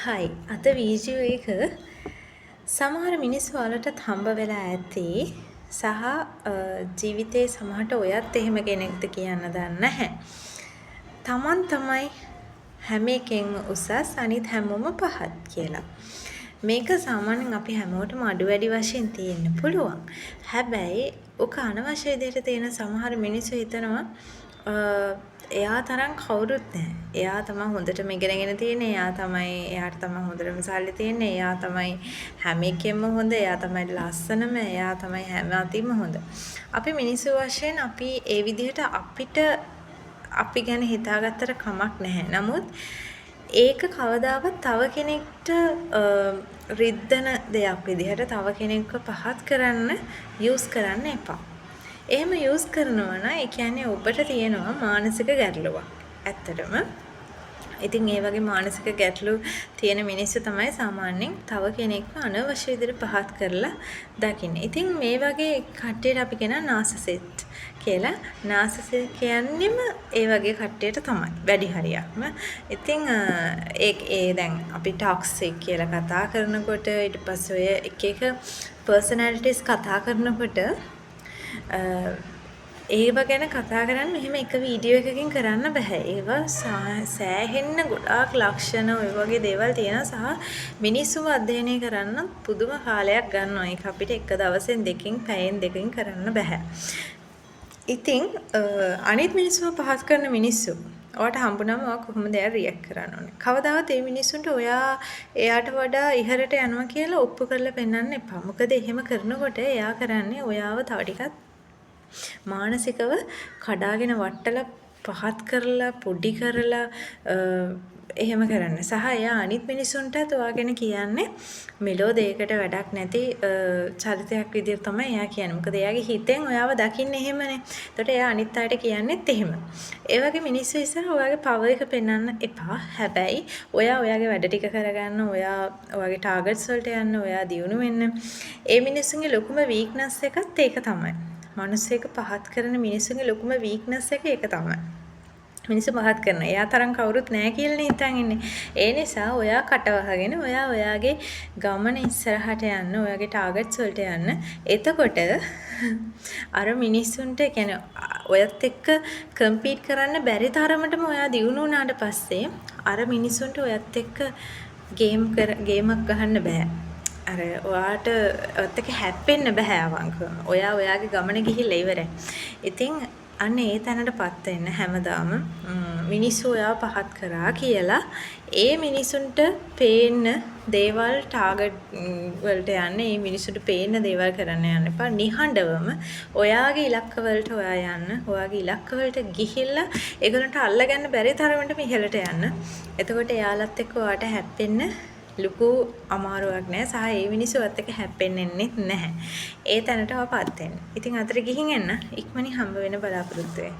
හයි අද වීඩියෝ එක සමහර මිනිස්සු වලටත් හම්බ වෙලා ඇති සහ ජීවිතේ සමහරට ඔයත් එහෙම කෙනෙක්ද කියන්න දන්නේ නැහැ. Taman තමයි හැම එකෙන්ම උසස් අනිත් හැමෝම පහත් කියලා. මේක සාමාන්‍යයෙන් අපි හැමෝටම අඩු වැඩි වශයෙන් තියෙන්න පුළුවන්. හැබැයි ඔක අනවශ්‍ය විදිහට තියෙන සමහර මිනිස්සු හිතනවා එයා තරම් කවුරුත් නැහැ. එයා තමයි හොඳටම ඉගෙනගෙන තියෙන්නේ. එයාට තමයි හොඳටම සල්ලි තියෙන්නේ. එයා තමයි හැම එකෙම හොඳ. එයා තමයි ලස්සනම. එයා තමයි හැම අතින්ම හොඳ. අපි මිනිස්සු වශයෙන් අපි ඒ විදිහට අපි ගැන හිතාගත්තට කමක් නැහැ. නමුත් ඒක කවදාවත් තව කෙනෙක්ට රිද්දන දෙයක් විදිහට තව කෙනෙක්ව පහත් කරන්න යූස් කරන්න එපා. එහෙම යූස් කරනවා නම් ඒ කියන්නේ ඔබට තියෙනවා මානසික ගැටලුවක්. ඇත්තටම. ඉතින් ඒ වගේ මානසික ගැටලු තියෙන මිනිස්සු තමයි සාමාන්‍යයෙන් තව කෙනෙක්ව අනවශ්‍ය විදිහට පහත් කරලා දකින්නේ. ඉතින් මේ වගේ කට්ටියට අපි කියන නාසසිස්ට් කියලා. නාසසිස්ට් කියන්නේම ඒ වගේ කට්ටියට තමයි. වැඩි හරියක්ම. ඉතින් ඒ දැන් අපි ටොක්සික් කියලා කතා කරනකොට ඊට පස්සේ ඔය එක පර්සනැලිටිස් කතා කරනකොට ඒව ගැන කතා කරන්න මෙහෙම එක වීඩියෝ එකකින් කරන්න බෑ. ඒවා සෑහෙන්න ගොඩාක් ලක්ෂණ ඔය වගේ දේවල් තියෙනවා සහ මිනිස්සුව අධ්‍යයනය කරන්න පුදුම කාලයක් ගන්නවා. ඒක අපිට එක දවසෙන් පැයෙන් දෙකකින් කරන්න බෑ. ඉතින් අනිත් මිනිස්සුව පහත් කරන මිනිස්සු ඔයාට හම්බුනම ඔයා කොහොමද එයා රියැක්ට් කරන්න ඕනේ. කවදාවත් මේ මිනිස්සුන්ට ඔයා එයාට වඩා ඉහළට යනවා කියලා ඔප්පු කරලා පෙන්නන්න එපා. මොකද එහෙම කරනකොට එයා කරන්නේ ඔයාව තව ටිකක් මානසිකව කඩාගෙන වට්ටලා පහත් කරලා පොඩි කරලා එහෙම කරන්න. සහ එයා අනිත් මිනිසුන්ටත් ඔයාගෙන කියන්නේ මෙලෝ දෙයකට වැඩක් නැති චරිතයක් විදිහට තමයි එයා කියන්නේ. මොකද එයාගේ හිතෙන් ඔයාව දකින්නේ එහෙමනේ. ඒකට එයා අනිත් අයට කියන්නේත් එහෙම. ඒ වගේ මිනිස්සු ඉස්සර ඔයාගේ පවර් එක පෙන්වන්න එපා. හැබැයි ඔයා ඔයාගේ වැඩ ටික කරගන්න, ඔයාගේ ටාගට්ස් වලට යන්න, ඔයා දියුණු වෙන්න. ඒ මිනිස්සුන්ගේ ලොකුම වීක්නස් එකත් ඒක තමයි. මිනිස්සෙක් පහත් කරන මිනිස්සුන්ගේ ලොකුම වීක්නස් එක ඒක තමයි. මිනිස්සු පහත් කරන. එයා තරම් කවුරුත් නැහැ කියලානේ හිතන් ඉන්නේ. ඒ නිසා ඔයා කටවහගෙන ඔයාගේ ගමන ඉස්සරහට යන්න, ඔයාගේ ටාගට්ස් වලට යන්න. එතකොට අර මිනිස්සුන්ට කියන්නේ ඔයත් එක්ක කම්පීට් කරන්න බැරි තරමටම ඔයා දියුණු වුණාට පස්සේ අර මිනිස්සුන්ට ඔයත් එක්ක ගේමක් ගහන්න බෑ. අර ඔයාට ඔයත් එක්ක හැප්පෙන්න බෑ අවංකවම. ඔයා ඔයාගේ ගමන ගිහිල්ලා ඉවරයි. ඉතින් අන්න ඒ තැනටපත් වෙන්න හැමදාම මිනිස්සු ඔයාව පහත් කරා කියලා ඒ මිනිසුන්ට පේන්න දේවල් ටාගට් වලට යන්න, ඒ මිනිසුන්ට පේන්න දේවල් කරන්න යන්න එපා. නිහඬවම ඔයාගේ ඉලක්ක වලට ඔයා යන්න. ඔයාගේ ඉලක්ක වලට ගිහිල්ලා ඒගොල්ලන්ට අල්ලගන්න බැරි තරමට ඉහළට යන්න. එතකොට එයාලත් එක්ක ඔයාට හැප්පෙන්න ලুকু අමාරුවක් නෑ සහ ඒ මිනිස්සුවත් එක්ක හැප්පෙන්නේ නැහැ. ඒ තැනට අපපත් වෙන්න. ඉතින් අතර ගිහින් එන්න ඉක්මනින් හම්බ වෙන බලාපොරොත්තු වෙන්න.